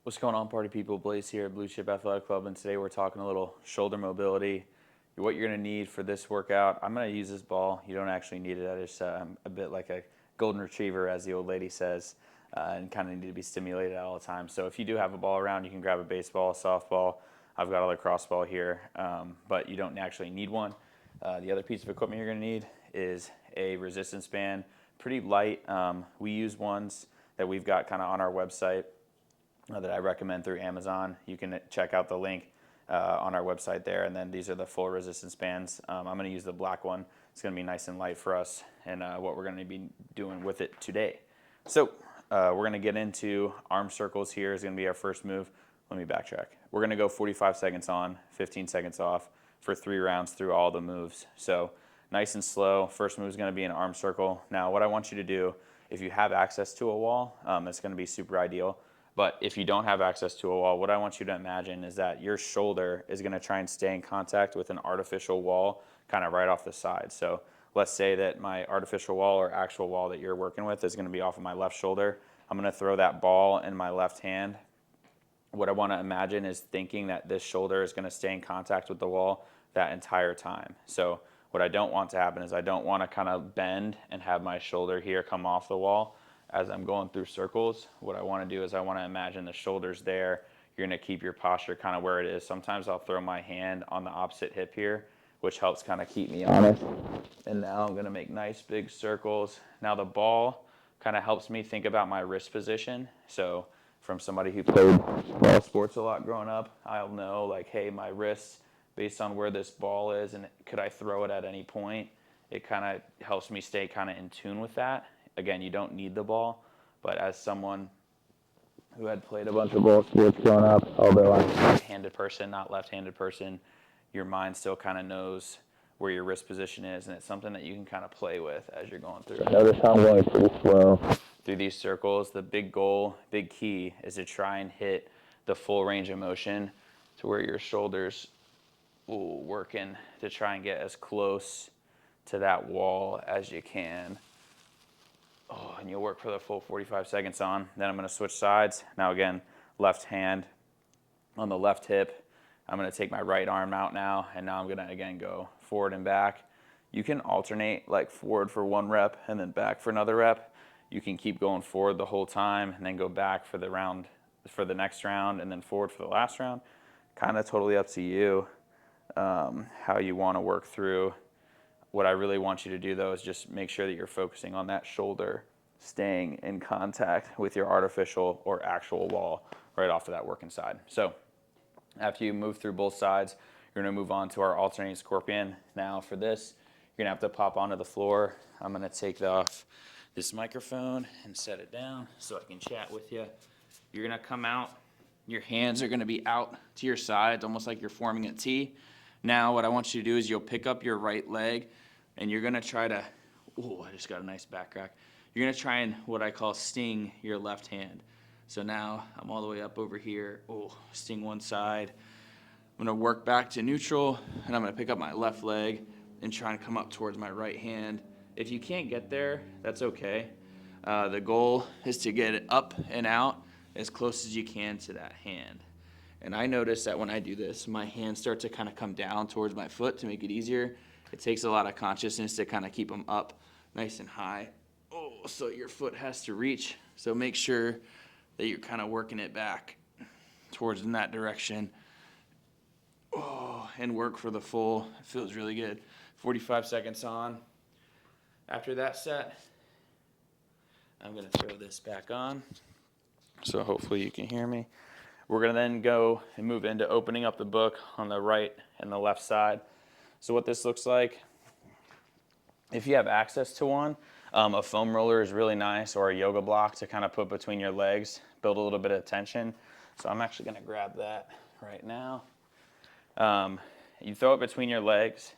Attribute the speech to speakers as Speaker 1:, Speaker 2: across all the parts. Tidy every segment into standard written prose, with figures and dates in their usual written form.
Speaker 1: What's going on, party people? Blaze here at Blue Chip Athletic Club, and today we're talking a little shoulder mobility. What you're going to need for this workout. I'm going to use this ball. You don't actually need it. I just a bit like a golden retriever, as the old lady says, and kind of need to be stimulated all the time. So if you do have a ball around, you can grab a baseball, a softball. I've got a lacrosse ball here, but you don't actually need one. The other piece of equipment you're going to need is a resistance band, pretty light. We use ones that we've got kind of on our website that I recommend through Amazon. You can check out the link on our website there, and then these are the full resistance bands. I'm going to use the black one. It's going to be nice and light for us, and what we're going to be doing with it today. So we're going to get into arm circles. Here is going to be our first move. Let me backtrack. We're going to go 45 seconds on, 15 seconds off for 3 rounds through all the moves. So nice and slow. First move is going to be an arm circle. Now what I want you to do, if you have access to a wall, it's going to be super ideal. But if you don't have access to a wall, what I want you to imagine is that your shoulder is going to try and stay in contact with an artificial wall kind of right off the side. So let's say that my artificial wall or actual wall that you're working with is going to be off of my left shoulder. I'm going to throw that ball in my left hand. What I want to imagine is thinking that this shoulder is going to stay in contact with the wall that entire time. So what I don't want to happen is I don't want to kind of bend and have my shoulder here come off the wall as I'm going through circles. What I want to do is I want to imagine the shoulders there. You're going to keep your posture kind of where it is. Sometimes I'll throw my hand on the opposite hip here, which helps kind of keep me honest. And now I'm going to make nice big circles. Now the ball kind of helps me think about my wrist position. So from somebody who played ball sports a lot growing up, I'll know like, hey, my wrists, based on where this ball is and could I throw it at any point, it kind of helps me stay kind of in tune with that. Again, you don't need the ball, but as someone who had played a bunch of ball sports growing up, although I'm a right-handed person, not left-handed person, your mind still kind of knows where your wrist position is, and it's something that you can kind of play with as you're going through. Notice how I'm going pretty slow through these circles. The big goal, big key, is to try and hit the full range of motion to where your shoulders working to try and get as close to that wall as you can. And you'll work for the full 45 seconds on. Then I'm going to switch sides. Now again, left hand on the left hip. I'm going to take my right arm out now, and now I'm going to again go forward and back. You can alternate like forward for 1 rep and then back for another rep. You can keep going forward the whole time and then go back for the next round and then forward for the last round. Kind of totally up to you how you want to work through. What I really want you to do, though, is just make sure that you're focusing on that shoulder staying in contact with your artificial or actual wall right off of that working side. So after you move through both sides, you're going to move on to our alternating scorpion. Now for this, you're going to have to pop onto the floor. I'm going to take off this microphone and set it down so I can chat with you. You're going to come out. Your hands are going to be out to your sides, almost like you're forming a T. Now what I want you to do is you'll pick up your right leg, and you're going to try to, I just got a nice back crack. You're going to try and what I call sting your left hand. So now I'm all the way up over here. Sting one side. I'm going to work back to neutral, and I'm going to pick up my left leg and try and come up towards my right hand. If you can't get there, that's okay. The goal is to get it up and out as close as you can to that hand. And I notice that when I do this, my hands start to kind of come down towards my foot to make it easier. It takes a lot of consciousness to kind of keep them up nice and high. So your foot has to reach. So make sure that you're kind of working it back towards in that direction. And work for the full. It feels really good. 45 seconds on. After that set, I'm going to throw this back on. So hopefully you can hear me. We're going to then go and move into opening up the book on the right and the left side. So what this looks like, if you have access to one, a foam roller is really nice, or a yoga block to kind of put between your legs, build a little bit of tension. So I'm actually going to grab that right now. You throw it between your legs,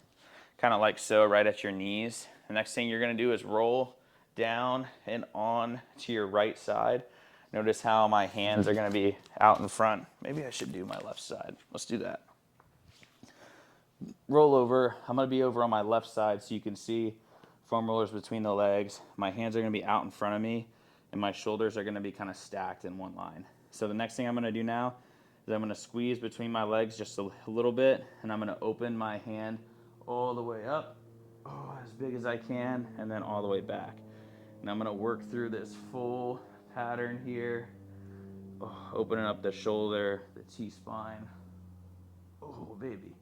Speaker 1: kind of like so, right at your knees. The next thing you're going to do is roll down and on to your right side. Notice how my hands are going to be out in front. Maybe I should do my left side. Let's do that. Roll over. I'm going to be over on my left side so you can see foam rollers between the legs. My hands are going to be out in front of me, and my shoulders are going to be kind of stacked in one line. So the next thing I'm gonna do now is I'm gonna squeeze between my legs just a little bit, and I'm gonna open my hand all the way up, as big as I can, and then all the way back. And I'm gonna work through this full pattern here, opening up the shoulder, the T-spine. Oh, baby.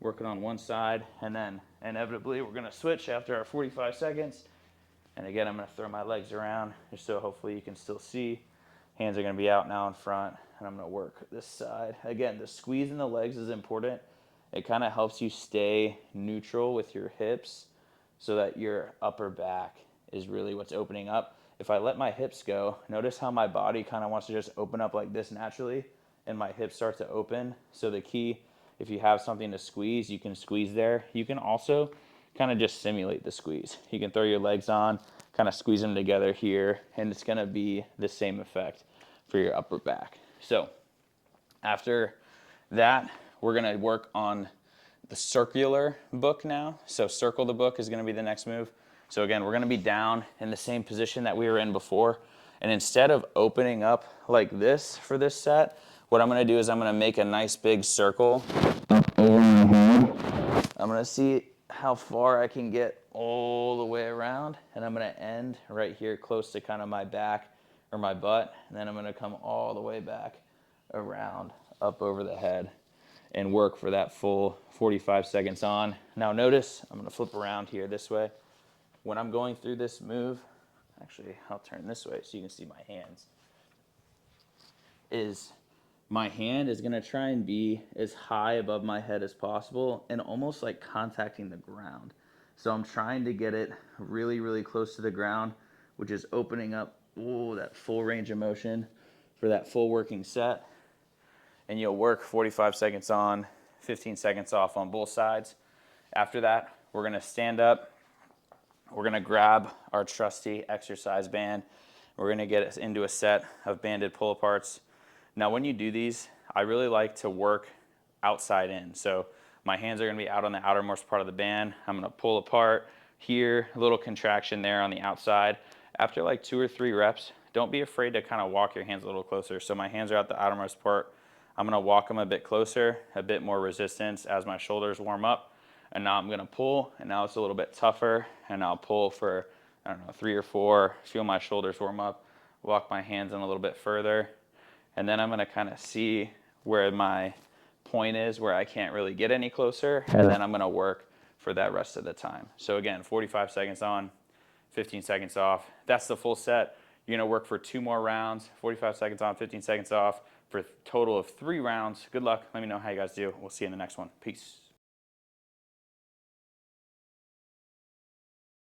Speaker 1: Working on one side, and then inevitably we're gonna switch after our 45 seconds. And again, I'm gonna throw my legs around just so hopefully you can still see. Hands are gonna be out now in front, and I'm gonna work this side. Again, the squeeze in the legs is important. It kind of helps you stay neutral with your hips so that your upper back is really what's opening up. If I let my hips go, notice how my body kind of wants to just open up like this naturally, and my hips start to open. So the key, if you have something to squeeze, you can squeeze there. You can also kind of just simulate the squeeze. You can throw your legs on, kind of squeeze them together here, and it's gonna be the same effect for your upper back. So after that, we're gonna work on the circular book now. So circle the book is gonna be the next move. So again, we're gonna be down in the same position that we were in before. And instead of opening up like this for this set, what I'm gonna do is I'm gonna make a nice big circle over my head. I'm gonna see how far I can get all the way around, and I'm gonna end right here close to kind of my back or my butt, and then I'm gonna come all the way back around up over the head and work for that full 45 seconds on. Now notice, I'm gonna flip around here this way. When I'm going through this move, actually I'll turn this way so you can see my hands, my hand is gonna try and be as high above my head as possible and almost like contacting the ground. So I'm trying to get it really, really close to the ground, which is opening up that full range of motion for that full working set. And you'll work 45 seconds on, 15 seconds off on both sides. After that, we're gonna stand up. We're gonna grab our trusty exercise band. We're gonna get us into a set of banded pull-aparts. Now, when you do these, I really like to work outside in. So my hands are gonna be out on the outermost part of the band. I'm gonna pull apart here, a little contraction there on the outside. After like 2 or 3 reps, don't be afraid to kind of walk your hands a little closer. So my hands are out the outermost part. I'm gonna walk them a bit closer, a bit more resistance as my shoulders warm up. And now I'm gonna pull, and now it's a little bit tougher, and I'll pull for, 3 or 4, feel my shoulders warm up, walk my hands in a little bit further, and then I'm gonna kind of see where my point is, where I can't really get any closer, and then I'm gonna work for that rest of the time. So again, 45 seconds on, 15 seconds off. That's the full set. You're gonna work for 2 more rounds, 45 seconds on, 15 seconds off, for a total of 3 rounds. Good luck. Let me know how you guys do. We'll see you in the next one. Peace.